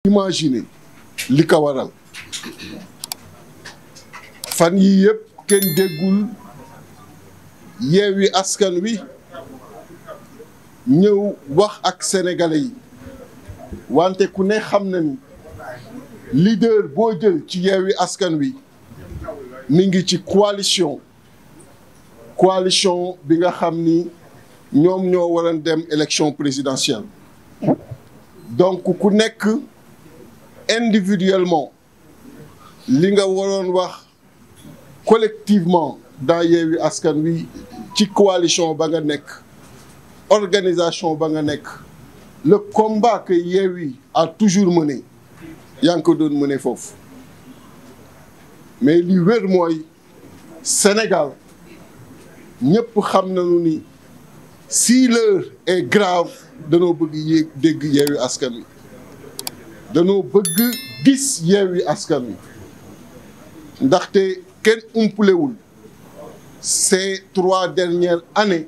Imaginez li ko waral fan yi yëpp kenn déggul Yewwi Askan Wi ñëw wax ak sénégalais yi wante ku ne xam na ni leader boo jël ci Yewwi Askan Wi mi ngi ci coalition bi nga xam ni ñoom ñoo waroon dem élection présidentielle donc ku nekk individuellement li nga waroon wax collectivement dans Yewwi Askan Wi ci coalition ba nga nekk organisation ba nga nekk le combat que Yewwi a toujours mené yaa ngi ko doon mené foofu mais li wér mooy Sénégal ñëpp xam nañu ni si l'heure est grave danoo bëgg dégg Yewwi Askan Wi danoo bëgg gis Yewwi Askan Wi ndaxte kenn umpulewul ces 3 dernières années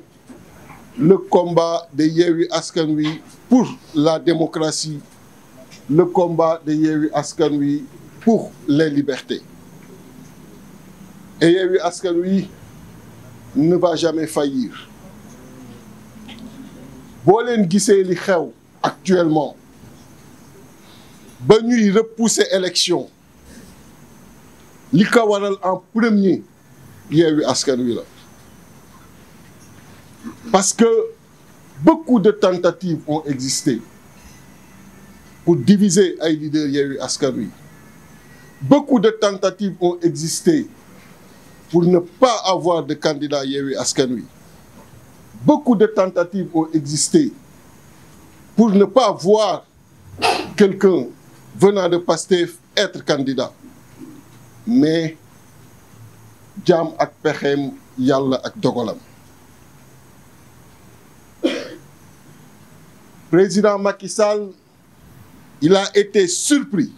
le combat de Yewwi Askan Wi pour la démocratie, le combat de Yewwi Askan Wi pour les libertés. Et Yewwi Askan Wi ne va jamais faillir. boo leen gisee li xew actuellement ba ñuy repousser élection li ko waral en premier Yewwi Askan Wi la parce que beaucoup de tentatives ont existé pour diviser ay leaders Yewwi Askan Wi. Beaucoup de tentatives ont existé pour ne pas avoir de candidat Yewwi Askan Wi. Beaucoup de tentatives ont existé pour ne pas voir quelqu'un venant de Pastef être candidat. Mais jaam ak pexeem Yàlla ak dogalam. Président Macky Sall, il a été surpris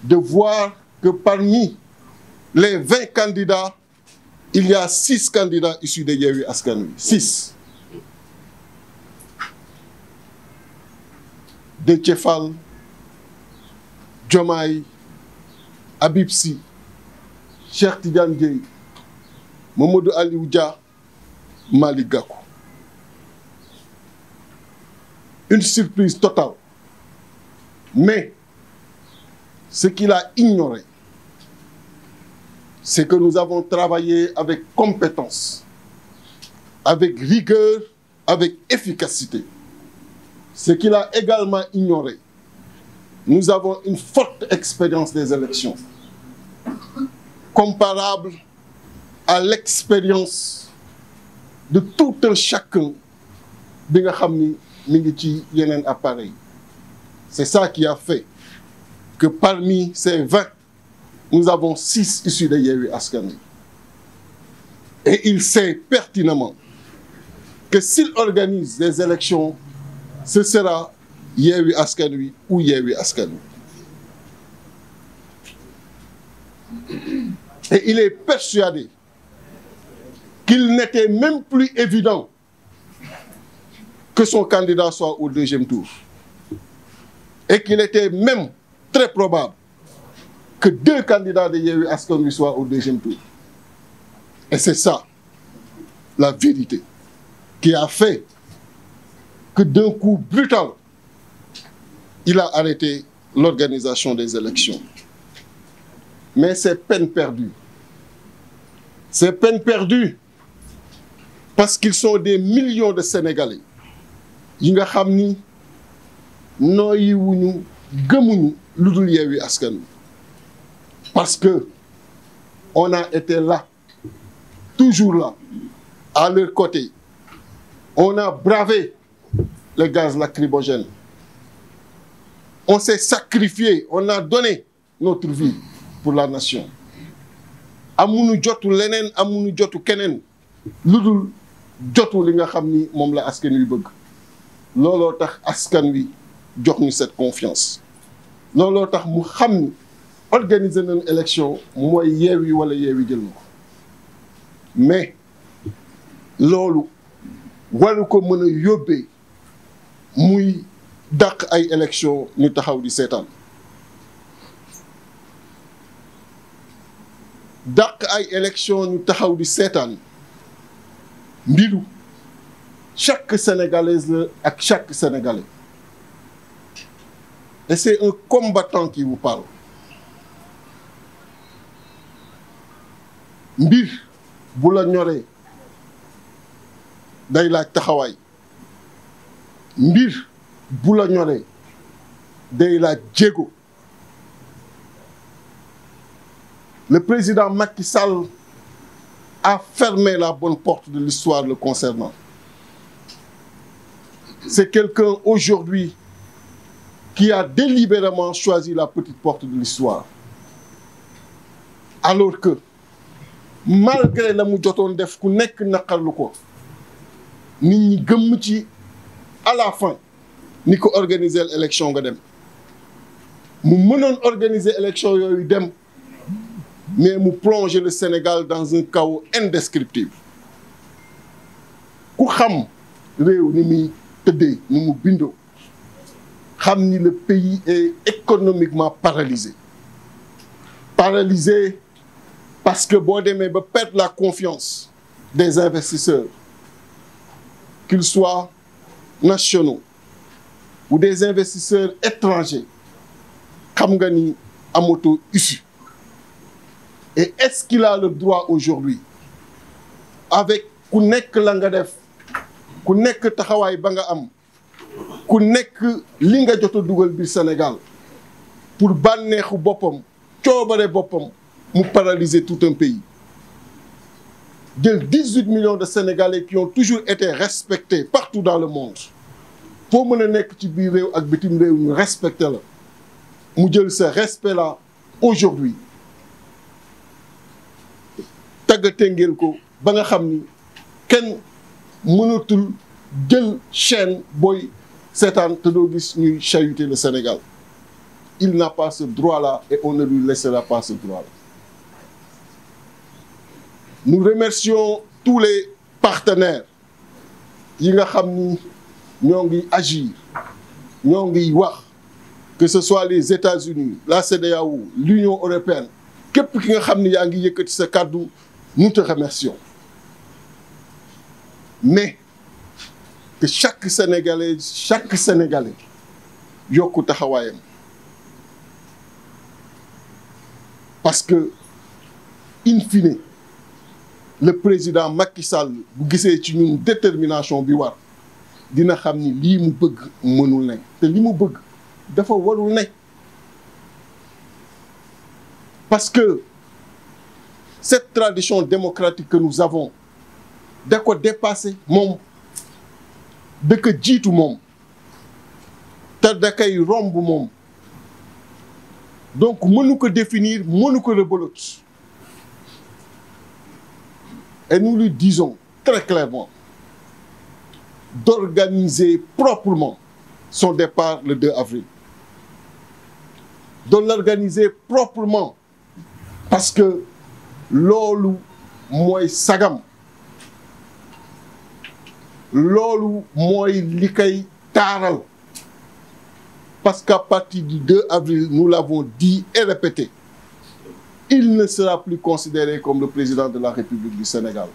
de voir que parmi les 20 candidats, il y a 6 candidats issus de Yewwi Askan Wi. 6. Déthié Fall, Diomaye, Habib Sy, Cheikh Tidiane Dièye, Mamadou Aliou Dia, Malick Gakou. Une surprise totale. Mais ce qu'il a ignoré, c'est que nous avons travaillé avec compétence, avec rigueur, avec efficacité. Ce qu'il a également ignoré, nous avons une forte expérience des élections, comparable à l'expérience de tout un chacun bi nga xam ni mi ngi ci yeneen appareil. C'est ça qui a fait que parmi ces 20, nous avons 6 issus de Yewwi Askan Wi. Et il sait pertinemment que s'il organise des élections, ce sera Yewwi Askan Wi ou Yewwi Askan Wi. Et il est persuadé qu'il n'était même plus évident que son candidat soit au 2e tour. Et qu'il était même très probable que 2 candidats de Yewwi Askan Wi soient au 2e tour. Et c'est ça, la vérité, qui a fait que d'un coup brutal, il a arrêté l'organisation des élections. Mais c'est peine perdue. C'est peine perdue parce qu'ils sont des millions de Sénégalais yi nga xam ni nooyi wuñu gëmuñu lu dul Yewwi Askan Wi. Parce que on a été là, toujours là, à leur côté. On a bravé le gaz lacrymogène. On s'est sacrifié, on a donné notre vie pour la nation. Amuñu jotu leneen, amuñu jotu keneen lu dul jotu li nga xam ni moom la askan wi bëgg. Looloo tax askan wi jox ñu cette confiance. Looloo tax mu xam ni organiser nañu élection mooy Yewwi wala Yewwi jël na ko. Mais loolu waru ko mën a yóbbee muy dàq ay élection ñu taxaw di seetaan dàq ay élection ñu taxaw di seetaan mbiru chaque sénégalaise la ak chaque sénégalais et c'est un combattant qui vous parle mbir bu la ñoree day laaj taxawaay mbir bu la ñoree day laaj jéego. Le président Macky Sall a fermé la bonne porte de l'histoire le concernant. C'est quelqu'un aujourd'hui qui a délibérément choisi la petite porte de l'histoire. Alors que malgré la mu jotoon def ku nekk naqarlu ko nit ñi gëmm ci à la fin ni ko organiser l'élection nga dem mu mënoon organiser élection yooyu dem mais mu plonger le Sénégal dans un chaos indescriptible ku xam réew ni muy tëddee ni mu bindoo xam ni le pays est économiquement paralysé parce que boo demee ba perdre la confiance des investisseurs qu'ils soient nationaux ou des investisseurs étrangers xam nga ni amatoo issue. Et est-ce qu'il a le droit aujourd'hui avec ku nekk la nga def ku nekk taxawaay ba nga am ku nekk li nga jot a dugal biir Sénégal pour bànneexu boppam coobare boppam mu paralyser tout un pays jël 18 millions de Sénégalais qui ont toujours été respectés partout dans le monde foo mën a nekk ci biir réew ak bitim réew ñu respecté la mu jël ce respect là aujourd'hui tàggatengeel ko ba nga xam ni kenn mënatul jël chaîne booy seetaan te doo gis ñuy chahuter le Sénégal. Il n'a pas ce droit-là et on ne lui laissera pas ce droit-là. Nous remercions tous les partenaires yi nga xam ni ñoo ngi agir ñoo ngi wax que ce soit les États-Unis la CEDEAO l'Union européenne képp ki nga xam ni yaa ngi yëkkati sa kàddu nous te remercions mais que chaque Sénégalais yokku taxawaayam parce que in fine le président Macky Sall bu gisee ci ñun détermination bi war dina xam ni lii mu bëgg mënul ne te li mu bëgg dafa warul ne parce que cette tradition démocratique que nous avons da ko dépassé moom da ko jiitu moom te da koy romb moom donc mënu ko définir mënu ko rebelote et nous lui disons très clairement d'organiser proprement son départ le 2 avril de l'organiser proprement parce que loolu mooy sagam loolu mooy li koy taaral parce qu'à partir du 2 avril nous l'avons dit et répété il ne sera plus considéré comme le président de la République du Sénégal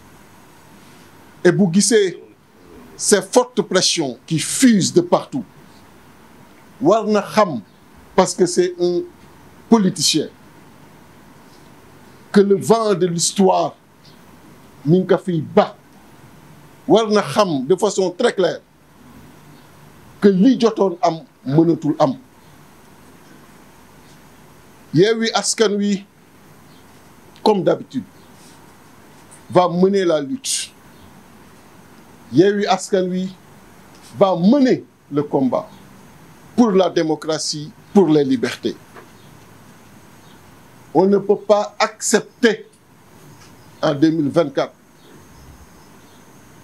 et bu gisee ces fortes pressions qui fusent de partout war na xam parce que c'est un politicien que le vent de l'histoire mi ngi ko fiy ba war na xam de façon très claire que li jotoon am mënatul am Yewwi Askan Wi comme d'habitude va mener la lutte Yewwi Askan Wi va mener le combat pour la démocratie, pour les libertés. On ne peut pas accepter en 2024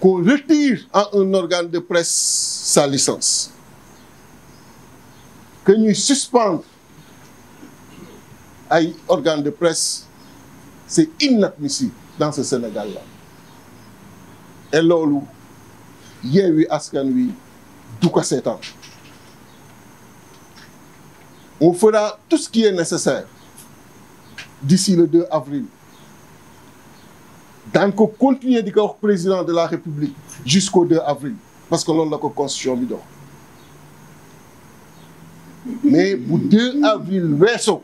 qu'on retire à un organe de presse sa licence, que nous suspendre à un organe de presse, c'est inadmissible dans ce Sénégal-là. Et loolu Yewwi Askan Wi du ko seetaan On fera tout ce qui est nécessaire d'ici le 2 avril. daan ko continuer di ko wax président de la République jusqu'au 2 avril parce que loolu la ko constitution bi dox mais bu 2 avril weesoo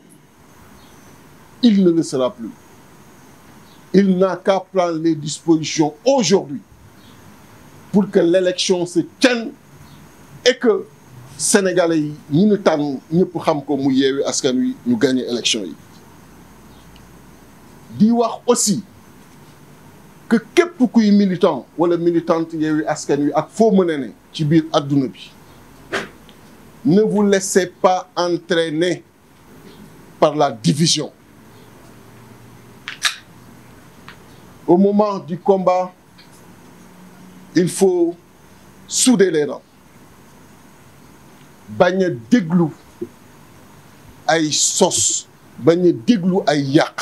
il ne le sera plus. Il n'a qu'à prendre les dispositions aujourd'hui pour que l'élection se tienne et que Sénégalais yi ñi ñu tànn ñëpp xam ko mu Yewwi Askan Wi ñu gagner élection yi. di wax aussi que képp kuy militant wala militante Yewwi Askan Wi ak foo mën a ne ci biir adduna bi ne vous laissez pas entraîner par la division. Au moment du combat, il faut souder les rangs. bañ a déglu ay sos bañ a déglu ay yàq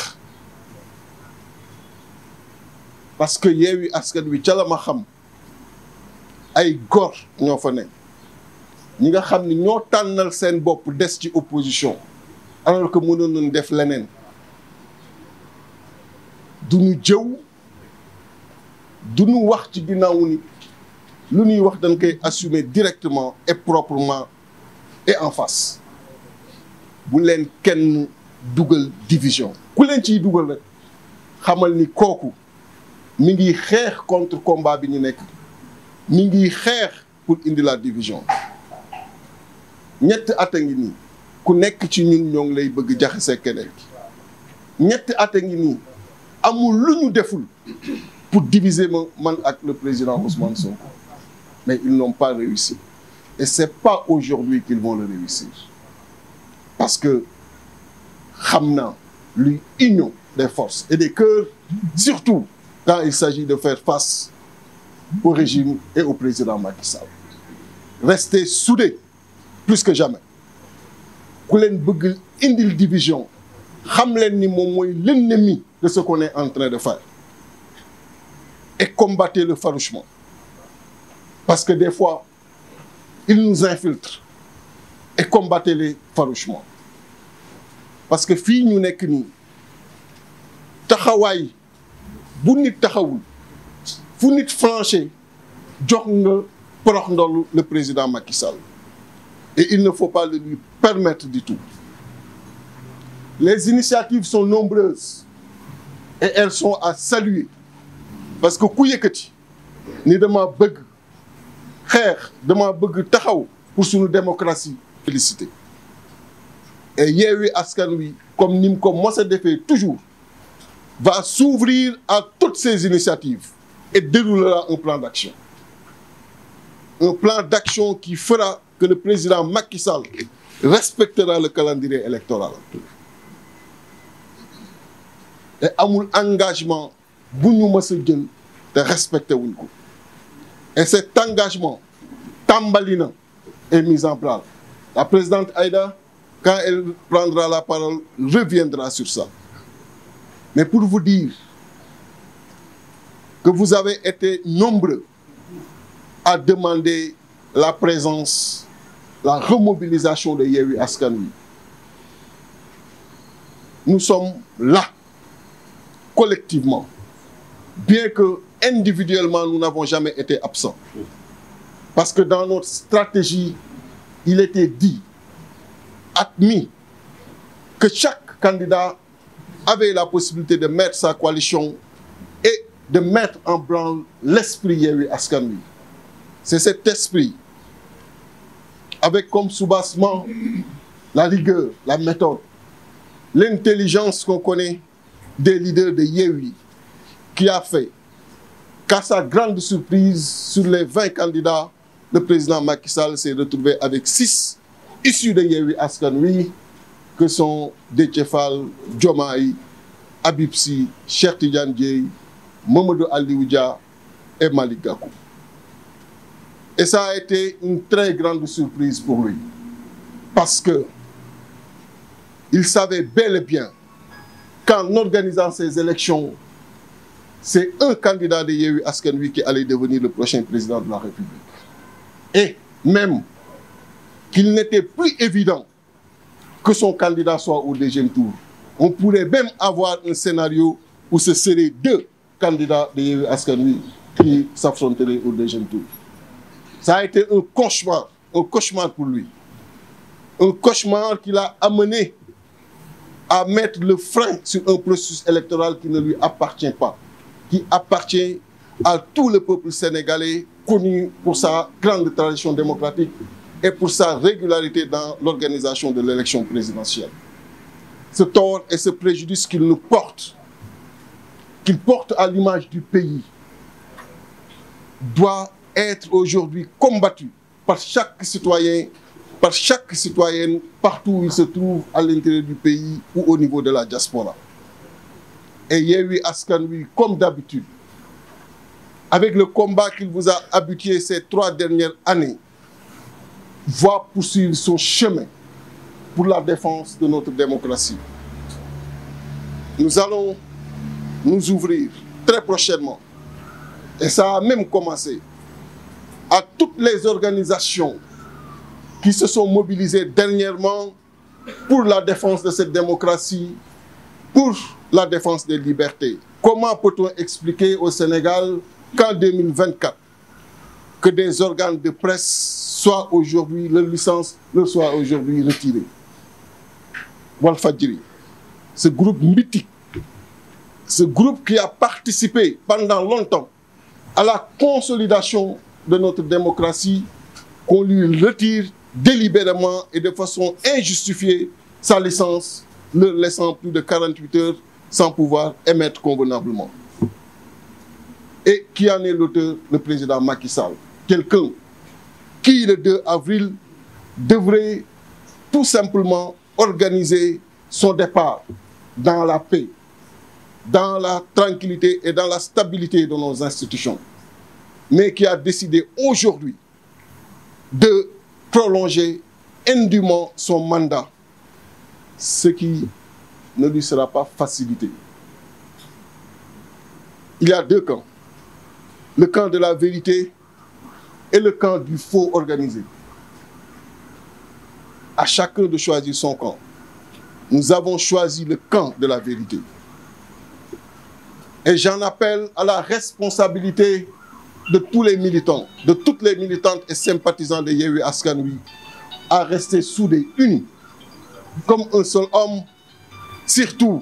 parce que Yewwi Askan Wi ca la ma xam ay góor ñoo fa ne ñi nga xam ni ñoo tànnal seen bopp des ci opposition alors que mënoon nañ def leneen duñu jëw duñu wax ci ginnaawu nit lu ñuy wax dañ koy assumer directement et proprement et en face bu leen kenn dugal division ku leen ciy dugal rek xamal ni kooku mi ngi xeex contre combat bi ñu nekk mi ngi xeex pour indi la division ñetti at a ngi nii ku nekk ci ñun ñoo ngi lay bëgg jaxase keneen ñetti at a ngi nii amul lu ñu deful pour diviser man ak le président Ousmane Sonko mais ils n'ont pas réussi et c'est pas aujourd'hui qu'ils vont le réussir parce que xam naa luy union des forces et des cœurs surtout quand il s'agit de faire face au régime et au président Macky Sall. Restez soudés plus que jamais ku leen bëgg indil division xam leen ni moom mooy l'ennemi de ce qu'on est en train de faire et combattez-le farouchement parce que des fois ils nous infiltrent et combattez-les farouchement parce que fii ñu nekk nii taxawaay bu nit taxawul fu nit flanché jox nga porox ndolu le président Macky Sall et il ne faut pas le lui permettre du tout. Les initiatives sont nombreuses et elles sont à saluer parce que ku yëkkati ni dama bëgg xeex dama bëgg taxaw pour suñu démocratie félicité et Yewwi Askan Wi comme ni mu ko mos a defee toujours va s'ouvrir à toutes ces initiatives et déroulera un plan d'action. Un plan d'action qui fera que le président Macky Sall respectera le calendrier électoral. Et amul engagement bu ñu mës a jël te respecté wuñ ko. Et cet engagement tàmbali na est mis en place. La présidente Aïda, quand elle prendra la parole, reviendra sur ça. Mais pour vous dire que vous avez été nombreux à demander la présence, la remobilisation de Yewwi Askan Wi. Nous sommes là, collectivement, bien que individuellement nous n'avons jamais été absents. Parce que dans notre stratégie, il était dit, admis, que chaque candidat avait la possibilité de mettre sa coalition et de mettre en branle l'esprit Yewwi Askan Wi. C'est cet esprit, avec comme soubassement la rigueur, la méthode, l'intelligence qu'on connaît des leaders de Yewwi, qui a fait qu'à sa grande surprise, sur les 20 candidats, le président Macky Sall s'est retrouvé avec 6 issus de Yewwi Askan Wi, que sont Déthié Fall, Diomaye, Habib Sy, Cheikh Tidiane Dièye, Mamadou Aliou Dia et Malick Gakou. Et ça a été une très grande surprise pour lui. Parce que il savait bel et bien qu'en organisant ces élections, c'est un candidat de Yewwi Askan Wi qui allait devenir le prochain président de la République. Et même qu'il n'était plus évident que son candidat soit au deuxième tour. On pourrait même avoir un scénario où ce seraient deux candidats de Yewwi Askan Wi qui s'affronteraient au deuxième tour. Ça a été un cauchemar pour lui. Un cauchemar qui l'a amené à mettre le frein sur un processus électoral qui ne lui appartient pas, qui appartient à tout le peuple sénégalais, connu pour sa grande tradition démocratique et pour sa régularité dans l'organisation de l'élection présidentielle. Ce tort et ce préjudice qu'il nous porte, qu'il porte à l'image du pays, doit être aujourd'hui combattu par chaque citoyen, par chaque citoyenne, partout où il se trouve à l'intérieur du pays ou au niveau de la diaspora. Et Yewwi Askan Wi, comme d'habitude, avec le combat qu'il vous a habitué ces 3 dernières années, va poursuivre son chemin pour la défense de notre démocratie. Nous allons nous ouvrir très prochainement, et ça a même commencé, à toutes les organisations qui se sont mobilisées dernièrement pour la défense de cette démocratie, pour la défense des libertés. Comment peut-on expliquer au Sénégal qu'en 2024, que des organes de presse soient aujourd'hui, leur licence leur soit aujourd'hui retirée? Walfadjri, ce groupe mythique, ce groupe qui a participé pendant longtemps à la consolidation de notre démocratie, qu'on lui retire délibérément et de façon injustifiée sa licence, leur laissant plus de 48 heures sans pouvoir émettre convenablement. Et qui en est l'auteur? Le président Macky Sall. Quelqu'un qui, le 2 avril, devrait tout simplement organiser son départ dans la paix, dans la tranquillité et dans la stabilité de nos institutions, mais qui a décidé aujourd'hui de prolonger indûment son mandat, ce qui ne lui sera pas facilité. Il y a 2 camps, le camp de la vérité et le camp du faux organisé. À chacun de choisir son camp. Nous avons choisi le camp de la vérité. Et j'en appelle à la responsabilité de tous les militants, de toutes les militantes et sympathisants de Yewwi Askan Wi, à rester soudés, unis, comme un seul homme, surtout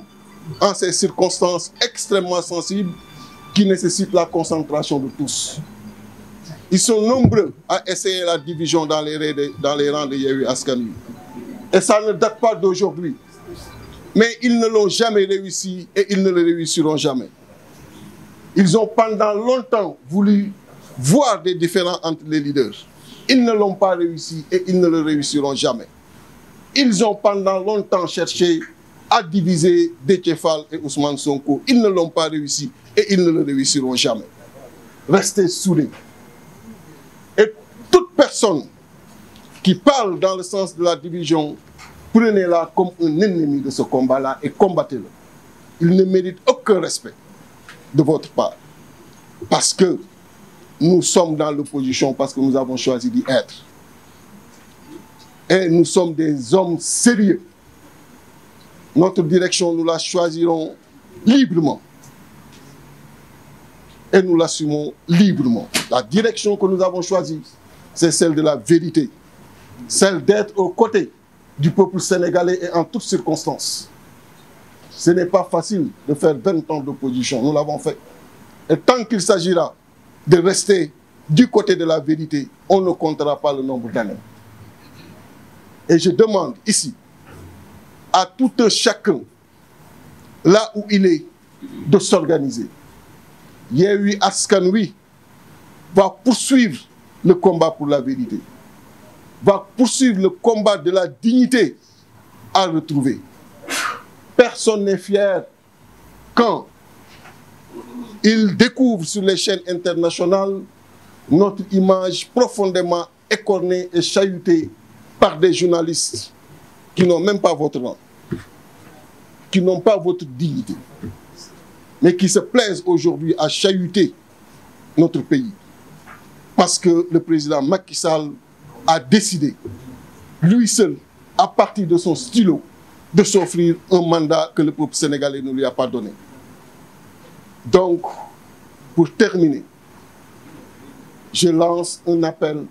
en ces circonstances extrêmement sensibles qui nécessitent la concentration de tous. Ils sont nombreux à essayer la division dans les rangs de Yewwi Askan Wi. Et ça ne date pas d'aujourd'hui. Mais ils ne l'ont jamais réussi et ils ne le réussiront jamais. Ils ont pendant longtemps voulu voir des différends entre les leaders. Ils ne l'ont pas réussi et ils ne le réussiront jamais. Ils ont pendant longtemps cherché à diviser Déthié Fall et Ousmane Sonko. Ils ne l'ont pas réussi et ils ne le réussiront jamais. Restez soudés. Et toute personne qui parle dans le sens de la division, prenez-la comme un ennemi de ce combat-là et combattez-le. Il ne mérite aucun respect de votre part. Parce que nous sommes dans l'opposition, parce que nous avons choisi d'y être. Et nous sommes des hommes sérieux. Notre direction, nous la choisirons librement. Et nous l'assumons librement. La direction que nous avons choisie, c'est celle de la vérité. Celle d'être aux côtés du peuple sénégalais et en toutes circonstances. Ce n'est pas facile de faire 20 ans d'opposition. Nous l'avons fait. Et tant qu'il s'agira de rester du côté de la vérité, on ne comptera pas le nombre d'années. Et je demande ici à tout un chacun, là où il est, de s'organiser. Yewwi Askan Wi va poursuivre le combat pour la vérité, va poursuivre le combat de la dignité à retrouver. Personne n'est fier quand il découvre sur les chaînes internationales notre image profondément écornée et chahutée par des journalistes qui n'ont même pas votre rang, qui n'ont pas votre dignité, mais qui se plaisent aujourd'hui à chahuter notre pays. Parce que le président Macky Sall a décidé, lui seul, à partir de son stylo, de s'offrir un mandat que le peuple sénégalais ne lui a pas donné. Donc, pour terminer, je lance un appel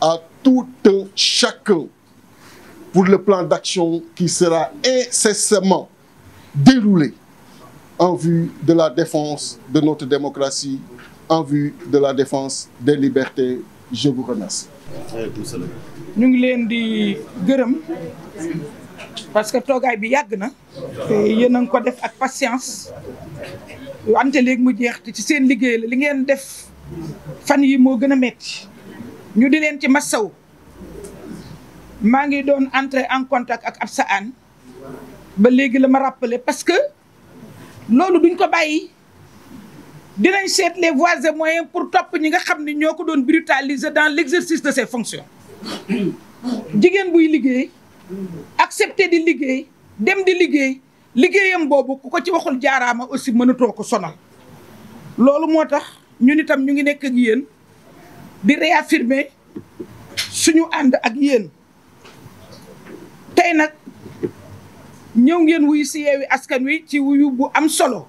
à tout un chacun pour le plan d'action qui sera incessamment déroulé en vue de la défense de notre démocratie, en vue de la défense des libertés. Je vous remercie. ñu ngi leen di gërëm parce que toogaay bi yàgg na te yéen a ngi ko def ak patience wante léegi mu jeex te ci seen liggéey la li ngeen def fan yi moo gën a metti ñu di leen ci massaw maa ngi doon entrer en contact ak Absa Anne ba léegi la ma rappelé parce que loolu duñ ko bàyyi dinañ seet les voies et moyens pour topp ñi nga xam ne ñoo ko doon brutaliser dans l'exercice de ses fonctions jigéen buy liggéey accepter di liggéey dem di liggéey liggéeyam boobu ku ko ci waxul jaaraama aussi mënatoo ko sonal loolu moo tax ñun itam ñu ngi nekk ak yéen di réaffirmer suñu ànd ak yéen tey nag ñëw ngeen wuyu si Yewwi Askan Wi ci wuyu bu am solo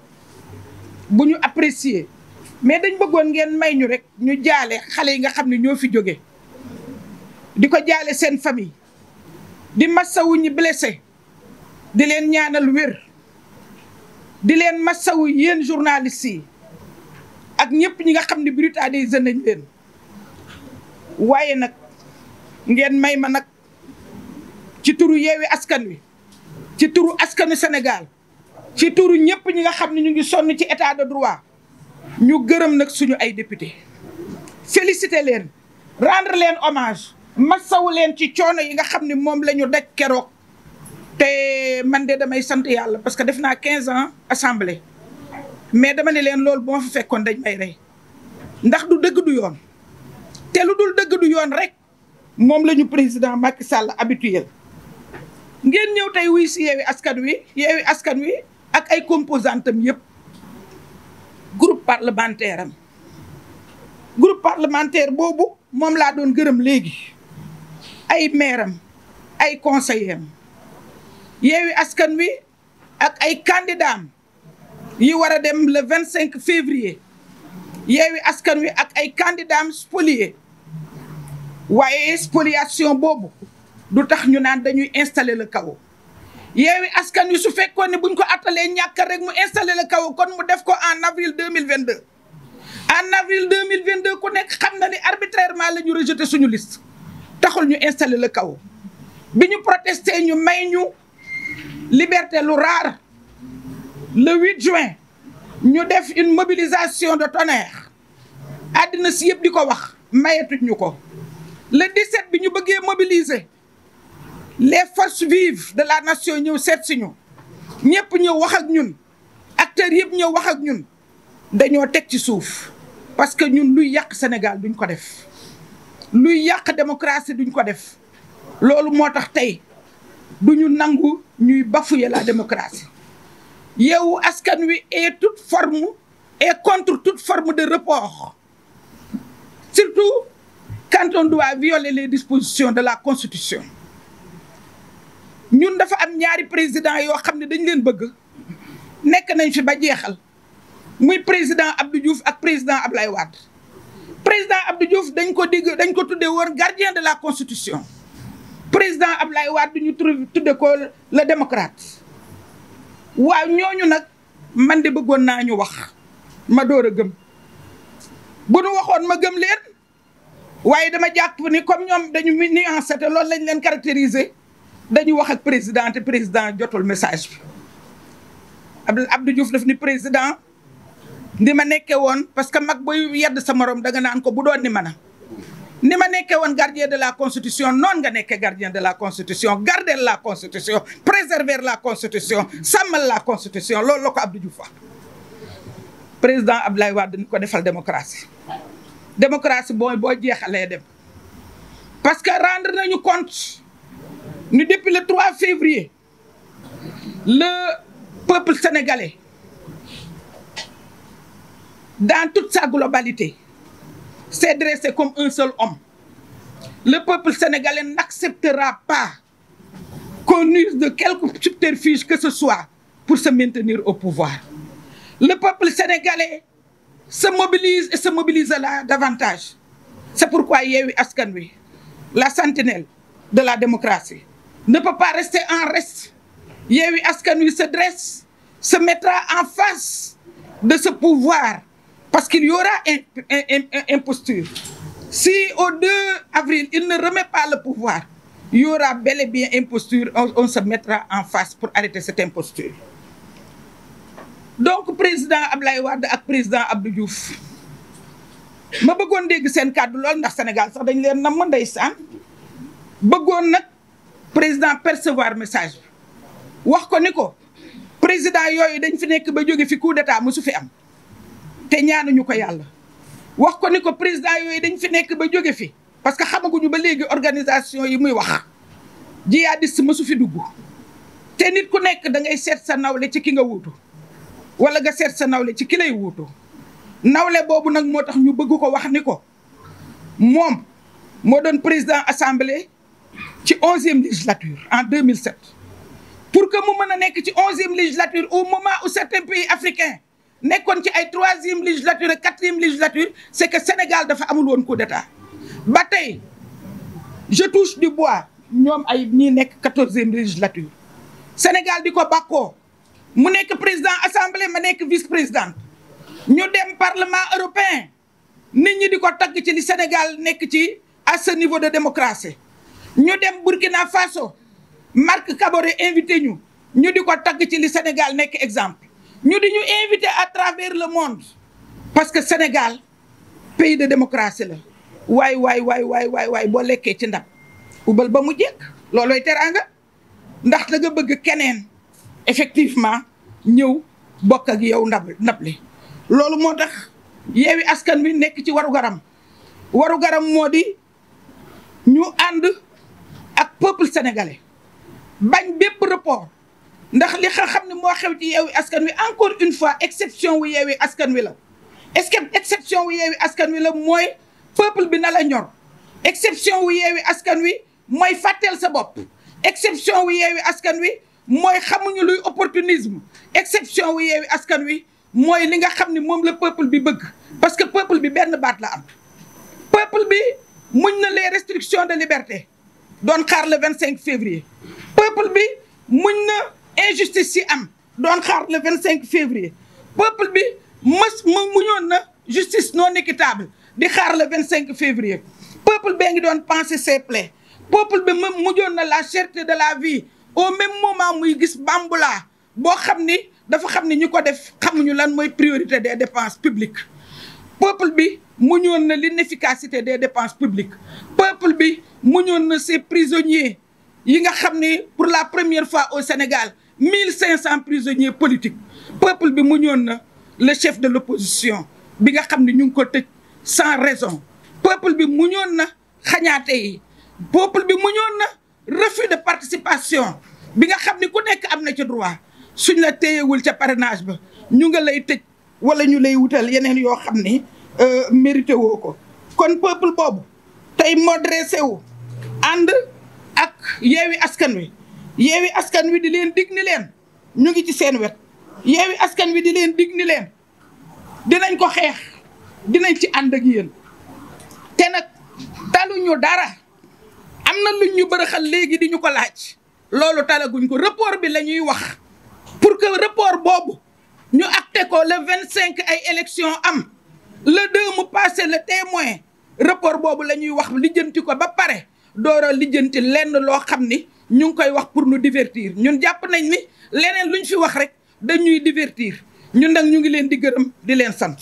bu ñu apprécier mais dañ bëggoon ngeen may ñu rek ñu jaale xale yi nga xam ne ñoo fi jóge di ko jaale seen famille di massawu ñi blessé di leen ñaanal wér di leen massawu yéen journalistes yi ak ñëpp ñi nga xam ne brutalisé nañ leen waaye nag ngeen may ma nag ci turu Yewwi Askan Wi ci turu askanu Sénégal ci turu ñëpp ñi nga xam ne ñu ngi sonn ci état de droit ñu gërëm nag suñu ay député féliciter leen rendre leen hommage massawu leen ci coono yi nga xam ne moom la ñu daj keroog te man de damay sant yàlla parce que def naa 15 ans assemblée mais dama ne leen loolu bu ma fa fekkoon dañ may rey ndax du dëgg du yoon te lu dul dëgg du yoon rek moom la ñu président Macky Sall habituel ngeen ñëw tey wuy si Yewwi Askan Wi ak ay composantam yëpp groupe parlementaire boobu moom laa doon gërëm léegi ay maire am ay conseiller am Yewwi Askan Wi ak ay candidat am yi war a dem le 25 février Yewwi Askan Wi ak ay candidat am spoliés waaye spoliation boobu du tax ñu naan dañuy installer le chaos Yewwi Askan Wi su fekkoon ne buñ ko attalee ñàkk rek mu installer le chaos kon mu def ko en avril 2022 en avril 2022 ku nekk xam na ni arbitrairement la ñu rejeté suñu liste taxul ñu installer le chaos bi ñu protesté ñu may ñu liberté lu rare le 8 juin ñu def une mobilisation de tonnerre àddina si yëpp di ko wax mayetuñ ñu ko le 17 bi ñu bëggee mobiliser les forces vives de la nation ñëw seet si ñu ñëpp ñëw wax ak ñun acteurs yëpp ñëw wax ak ñun dañoo teg ci suuf parce que ñun luy yàq Sénégal duñ ko def luy yàq démocratie duñ ko def loolu moo tax tey duñu nangu ñuy bafouer la démocratie Yewwi Askan Wi est contre toute forme de report surtout quand on doit violer les dispositions de la Constitution ñun dafa am ñaari président yoo xam ne dañ leen bëgg nekk nañ fi ba jeexal muy président Abdou Diouf ak président Ablaye Wade président Abdou Diouf dañ ko tuddee woon gardien de la Constitution président Ablaye Wade ñu tudde ko le démocrate waaw ñooñu nag man de bëggoon naa ñu wax ma door a gëm bu nu waxoon ma gëm leen waaye dama jàpp ni comme ñoom dañu nuancé te loolu lañ leen caractériser dañu wax ak président te président jotul message bi Abdou Diouf daf ni président ni ma nekkee woon parce que mag booy yedd sa morom danga naan ko bu doon ni ma nekkee woon gardien de la constitution noonu nga nekkee gardien de la constitution garder la constitution préserver la constitution sàmmal la constitution loolu la ko Abdou Diouf wax président Abdoulaye Wade ni ko defal démocratie boo jeexalee dem parce que rendre nañu compte ni depuis le 3 février le peuple sénégalais dans toute sa globalité s'est dressé comme un seul homme. Le peuple sénégalais n'acceptera pas qu'on use de quelque subterfuge que ce soit pour se maintenir au pouvoir. Le peuple sénégalais se mobilise et se mobilisera davantage. C'est pourquoi Yewwi Askan Wi, la sentinelle de la démocratie, ne peut pas rester en reste. Yewwi Askan Wi se dresse, se mettra en face de ce pouvoir parce qu'il y aura imposture. Si au 2 avril, il ne remet pas le pouvoir, il y aura bel et bien imposture, on se mettra en face pour arrêter cette imposture. Donc président Ablaye Wade ak président Abdou Diouf ma bëggoon dégg seen kàddu lool ndax Sénégal sax dañ leen nam ndeysaan bëggoon nag président percevoir message bi wax ko ni ko président yooyu dañ fi nekk ba jóge fi coup d'état musu fi am te ñaanuñu ko yàlla wax ko ni ko président yooyu dañ fi nekk ba jóge fi parce que xamaguñu ba léegi organisation yi muy wax jihadiste musu fi dugg te nit ku nekk da ngay seet sa nawle ci ki nga wuutu wala nga seet sa nawle ci ki lay wuutu nawle boobu nag moo tax ñu bëgg ko wax ni ko moom moo doon président assemblée ci 11e législature en 2007 pour que mu mën a nekk ci 11e législature au moment où certains pays africains nekkoon ci ay 3e législature ak 4e législature c'est que Sénégal dafa amul woon coup d'état ba tey je touche du bois ñoom ay ñii nekk 14e législature Sénégal di ko bàkkoo mu nekk président assemblée ma nekk vice-présidente ñu dem parlement européen nit ñi di ko tagg ci li Sénégal nekk ci à ce niveau de démocratie ñu dem Burkina Faso Marc Kaboré invité ñu di ko tagg ci li Sénégal nekk exemple ñu di ñu invité à travers le monde parce que Sénégal pays de démocratie la waay boo lekkee ci ndab ubal ba mu jekk loolooy teraanga ndax da nga bëgg keneen effectivement ñëw bokk ak yow ndab li loolu moo tax Yewwi Askan Wi nekk ci warugaram moo di ñu ànd ak peuple sénégalais bañ bépp report ndax li nga xam ne moo xew ci Yewwi Askan Wi encore une fois exception wu Yewwi Askan Wi la est-ce que exception wu Yewwi Askan Wi la mooy peuple bi na la ñor exception wu Yewwi Askan Wi mooy fàtteel sa bopp exception wu Yewwi Askan Wi mooy xamuñu luy opportunisme exception wu Yewwi Askan Wi mooy li nga xam ne moom la peuple bi bëgg parce que peuple bi benn baat la am peuple bi muñ na les restrictions de liberté doon xaar le 25 février peuple bi muñ na injustice yi am doon xaar le 25 février peuple bi muñoon na justice non équitable di xaar le 25 février peuple bee ngi doon penser ses plaies peuple bi mujjoon na la cherté de la vie au même moment muy gis bambula boo xam ni dafa xam ni ñu ko def xamuñu lan mooy priorité des dépenses publiques peuple bi muñoon na l'inefficacité des dépenses publiques peuple bi muñoon na ces prisonniers yi nga xam ni pour la première fois au Sénégal 1500 prisonniers politiques peuple bi muñoon na le chef de l'opposition bi nga xam ni ñu ngi ko tëj sans raison peuple bi muñoon na xañaate yi peuple bi muñoon na refus de participation bi nga xam ni ku nekk am na ci droit suñ la téyewul ca parrainage ba ñu nga lay tëj wala ñu lay wutal yeneen yoo xam ni mérité woo ko kon peuple boobu tey moo dressé wu ànd ak Yewwi Askan Wi Yewwi Askan Wi di leen dig ni leen ñu ngi ci seen wet Yewwi Askan Wi di leen dig ni leen dinañ ko xeex dinañ ci ànd ak yéen te nag taluñu dara am na luñ ñu bërëxal léegi di ñu ko laaj loolu talaguñ ko report bi la ñuy wax pour que report boobu ñu acté ko le 25 ay élection am le 2 mu passé le témoin report boobu la ñuy wax lijjanti ko ba pare door a lijjanti lenn loo xam ni ñu ngi koy wax pour nous divertir ñun jàpp nañ ni leneen luñ fi wax rek dañuy divertir ñun nag ñu ngi leen di gërëm di leen sant